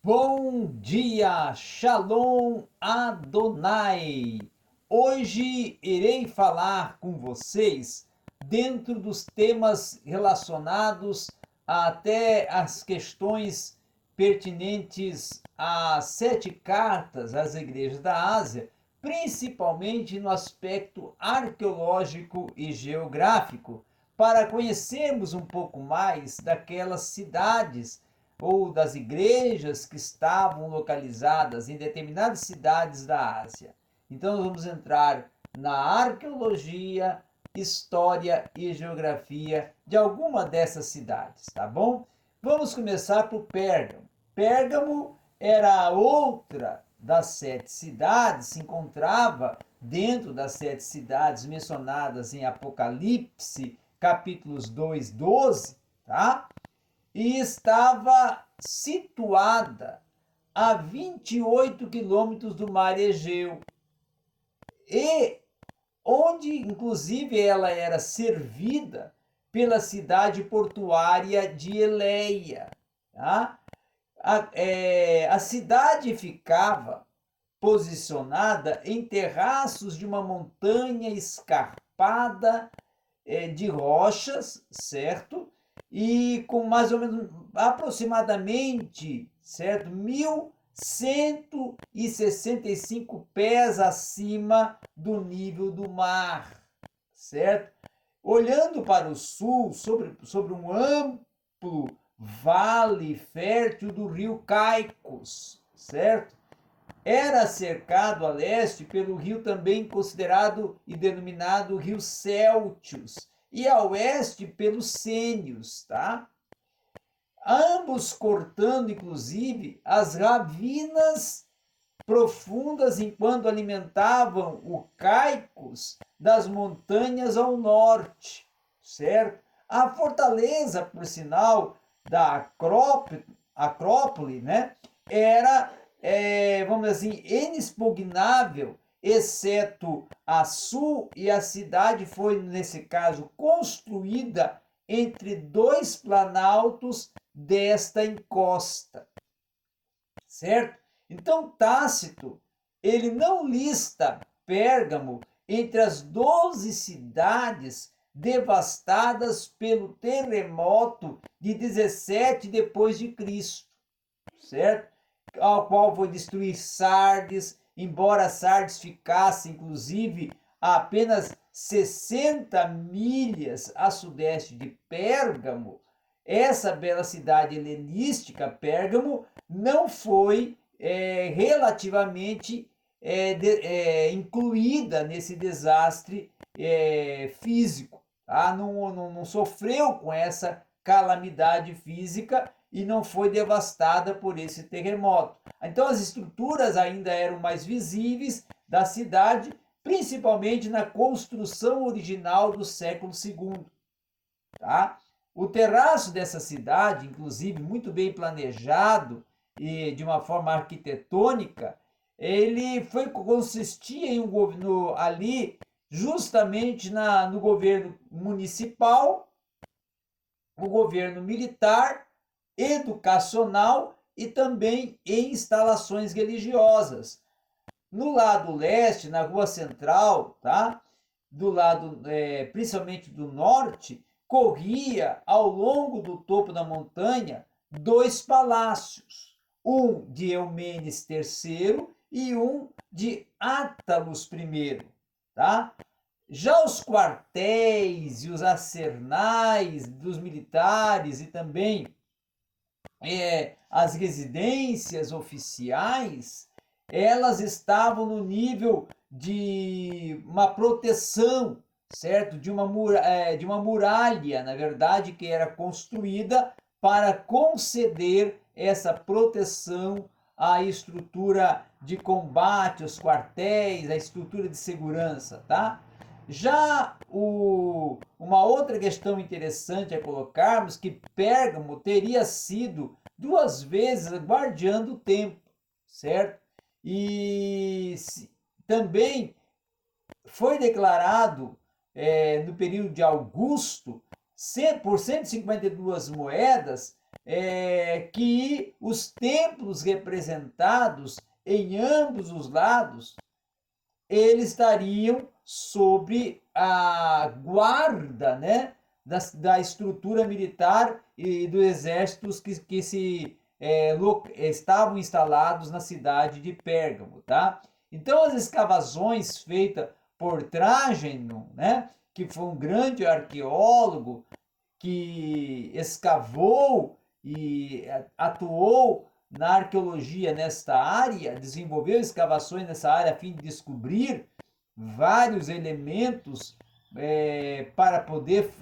Bom dia, Shalom Adonai! Hoje irei falar com vocês dentro dos temas relacionados até as questões pertinentes às 7 cartas às igrejas da Ásia, principalmente no aspecto arqueológico e geográfico, para conhecermos um pouco mais daquelas cidades ou das igrejas que estavam localizadas em determinadas cidades da Ásia. Então, nós vamos entrar na arqueologia, história e geografia de alguma dessas cidades, tá bom? Vamos começar por Pérgamo. Pérgamo era outra das 7 cidades, se encontrava dentro das 7 cidades mencionadas em Apocalipse, capítulos 2, 12, tá? E estava situada a 28 quilômetros do mar Egeu, e onde inclusive ela era servida pela cidade portuária de Eleia. Tá? A cidade ficava posicionada em terraços de uma montanha escarpada de rochas, certo? E com mais ou menos aproximadamente, certo? 1.165 pés acima do nível do mar, certo? Olhando para o sul, sobre um amplo vale fértil do rio Caicos, certo? Era cercado a leste pelo rio também considerado e denominado rio Céltios, e a oeste pelos Sênios, tá? Ambos cortando, inclusive, as ravinas profundas enquanto alimentavam o Caicos das montanhas ao norte, certo? A fortaleza, por sinal, da Acrópole, né, era, vamos dizer assim, inexpugnável, exceto a sul, e a cidade foi, nesse caso, construída entre dois planaltos desta encosta, certo? Então Tácito, ele não lista Pérgamo entre as 12 cidades devastadas pelo terremoto de 17 depois de Cristo, certo? Ao qual foi destruir Sardes, embora Sardes ficasse inclusive a apenas 60 milhas a sudeste de Pérgamo. Essa bela cidade helenística, Pérgamo, não foi relativamente incluída nesse desastre físico. Tá? Não sofreu com essa calamidade física e não foi devastada por esse terremoto. Então as estruturas ainda eram mais visíveis da cidade, principalmente na construção original do século II. Tá? O terraço dessa cidade, inclusive muito bem planejado e de uma forma arquitetônica, ele consistia em um governo ali justamente no governo municipal, o governo militar, educacional e também em instalações religiosas. No lado leste, na rua central, tá? Do lado principalmente do norte, corria ao longo do topo da montanha 2 palácios, um de Eumenes III e um de Átalos I, tá? Já os quartéis e os arsenais dos militares e também as residências oficiais, elas estavam no nível de uma proteção, certo? De uma muralha, na verdade, que era construída para conceder essa proteção à estrutura de combate, aos quartéis, à estrutura de segurança, tá? Já uma outra questão interessante a colocarmos, que Pérgamo teria sido 2 vezes guardiã do templo, certo? E também foi declarado no período de Augusto, por 152 moedas, que os templos representados em ambos os lados, eles estariam sob a guarda, né, da estrutura militar e dos exércitos que estavam instalados na cidade de Pérgamo, tá? Então, as escavações feitas por Trajano, né, que foi um grande arqueólogo que escavou e atuou na arqueologia nesta área, desenvolveu escavações nessa área a fim de descobrir vários elementos para poder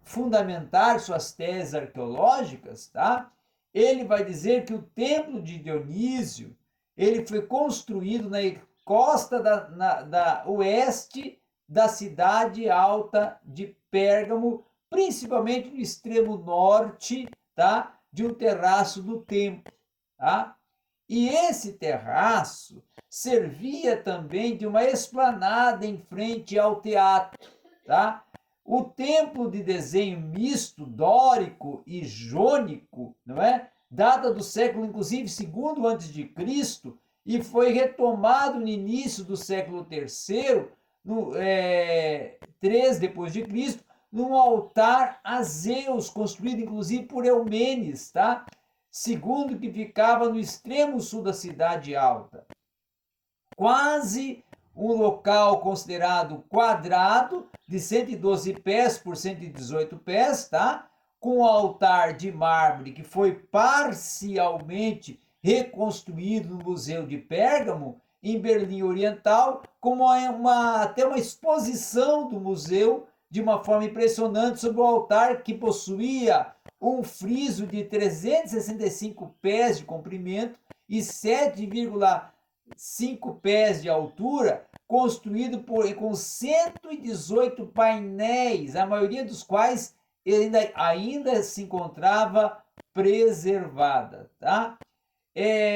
fundamentar suas teses arqueológicas, tá? Ele vai dizer que o templo de Dionísio ele foi construído na costa da oeste da cidade alta de Pérgamo, principalmente no extremo norte, tá? De um terraço do templo, tá? E esse terraço servia também de uma esplanada em frente ao teatro, tá? O templo de desenho misto, dórico e jônico, não é? Data do século, inclusive, segundo antes de Cristo, e foi retomado no início do século III, no 3 depois de Cristo, num altar a Zeus, construído inclusive por Eumenes, tá? Segundo que ficava no extremo sul da cidade alta. Quase um local considerado quadrado, de 112 pés por 118 pés, tá? Com um altar de mármore que foi parcialmente reconstruído no Museu de Pérgamo, em Berlim Oriental, como até uma exposição do museu de uma forma impressionante sobre o altar que possuía um friso de 365 pés de comprimento e 7,5 pés de altura, construído com 118 painéis, a maioria dos quais ainda se encontrava preservada, tá?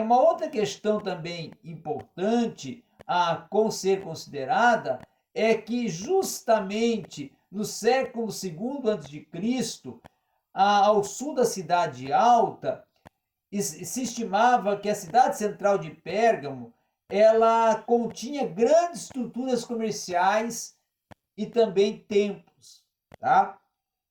Uma outra questão também importante a ser considerada é que justamente no século II a.C., ao sul da cidade alta, se estimava que a cidade central de Pérgamo ela continha grandes estruturas comerciais e também templos, tá?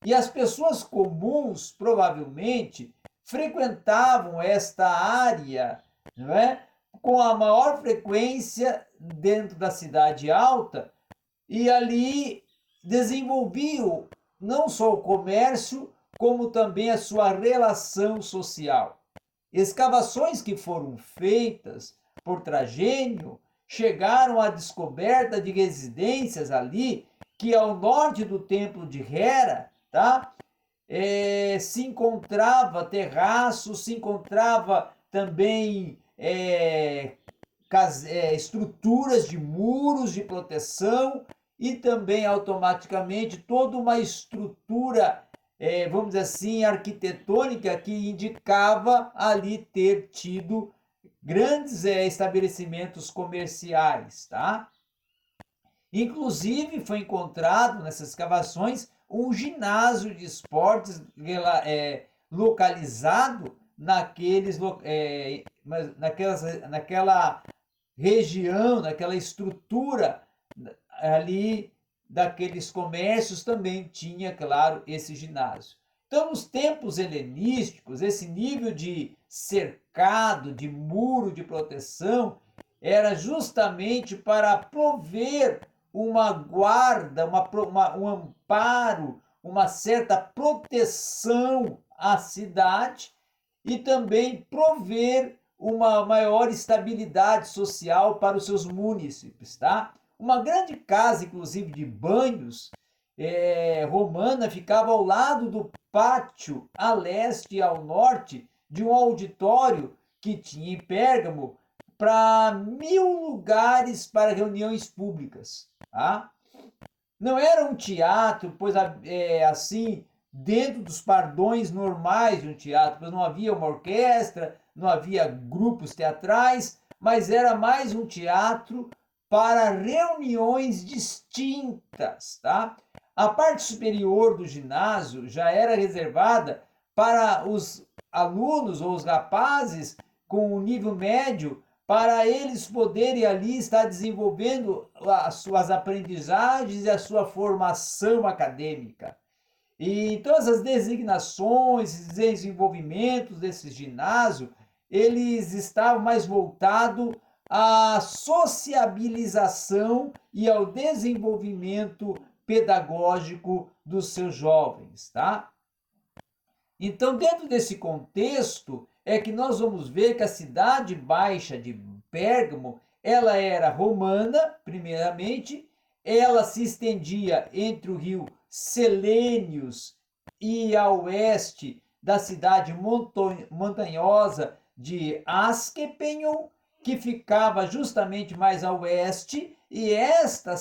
E as pessoas comuns provavelmente frequentavam esta área, não é? Com a maior frequência dentro da cidade alta e ali desenvolviam não só o comércio, como também a sua relação social. Escavações que foram feitas por Trajano chegaram à descoberta de residências ali que ao norte do templo de Hera, tá? Se encontrava terraço, se encontrava também estruturas de muros de proteção e também automaticamente toda uma estrutura, vamos dizer assim, arquitetônica que indicava ali ter tido grandes estabelecimentos comerciais, tá? Inclusive foi encontrado nessas escavações um ginásio de esportes localizado naquela região, naquela estrutura ali daqueles comércios também tinha, claro, esse ginásio. Então, nos tempos helenísticos, esse nível de cercado, de muro de proteção, era justamente para prover uma guarda, um amparo, uma certa proteção à cidade e também prover uma maior estabilidade social para os seus munícipes, tá? Uma grande casa, inclusive de banhos, romana, ficava ao lado do pátio, a leste e ao norte, de um auditório que tinha em Pérgamo para 1.000 lugares para reuniões públicas. Tá? Não era um teatro, pois assim, dentro dos pardões normais de um teatro, pois não havia uma orquestra, não havia grupos teatrais, mas era mais um teatro para reuniões distintas, tá? A parte superior do ginásio já era reservada para os alunos ou os rapazes com o nível médio, para eles poderem ali estar desenvolvendo as suas aprendizagens e a sua formação acadêmica. E todas as designações, desenvolvimentos desse ginásio, eles estavam mais voltados à sociabilização e ao desenvolvimento pedagógico dos seus jovens, tá? Então, dentro desse contexto, é que nós vamos ver que a cidade baixa de Pérgamo, ela era romana, primeiramente, ela se estendia entre o rio Selênios e a oeste da cidade montanhosa de Asclepeion, que ficava justamente mais a oeste, e esta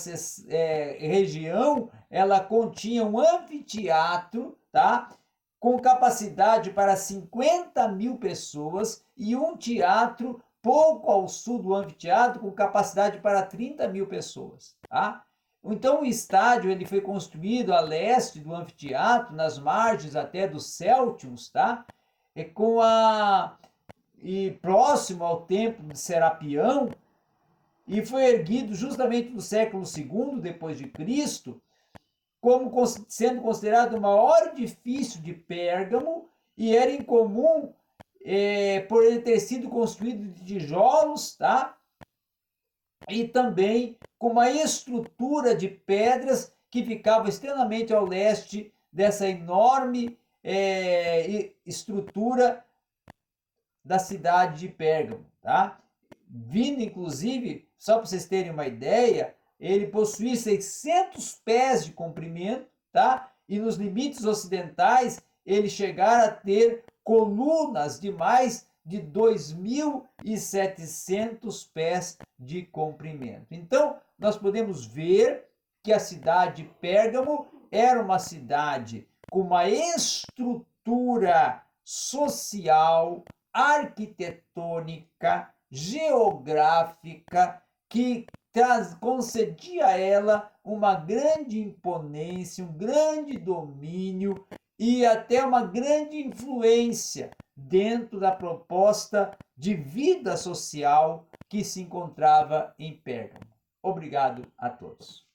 região, ela continha um anfiteatro, tá? Com capacidade para 50.000 pessoas e um teatro pouco ao sul do anfiteatro com capacidade para 30.000 pessoas, tá? Então o estádio ele foi construído a leste do anfiteatro, nas margens até do Céltius, tá? E próximo ao templo de Serapião, e foi erguido justamente no século II depois de Cristo, como sendo considerado o maior edifício de Pérgamo, e era incomum por ele ter sido construído de tijolos, tá? E também com uma estrutura de pedras que ficava extremamente ao leste dessa enorme estrutura da cidade de Pérgamo, tá? Vindo, inclusive, só para vocês terem uma ideia, ele possuía 600 pés de comprimento, tá? E nos limites ocidentais, ele chegara a ter colunas de mais de 2.700 pés de comprimento. Então, nós podemos ver que a cidade de Pérgamo era uma cidade com uma estrutura social, arquitetônica, geográfica, que concedia a ela uma grande imponência, um grande domínio e até uma grande influência dentro da proposta de vida social que se encontrava em Pérgamo. Obrigado a todos.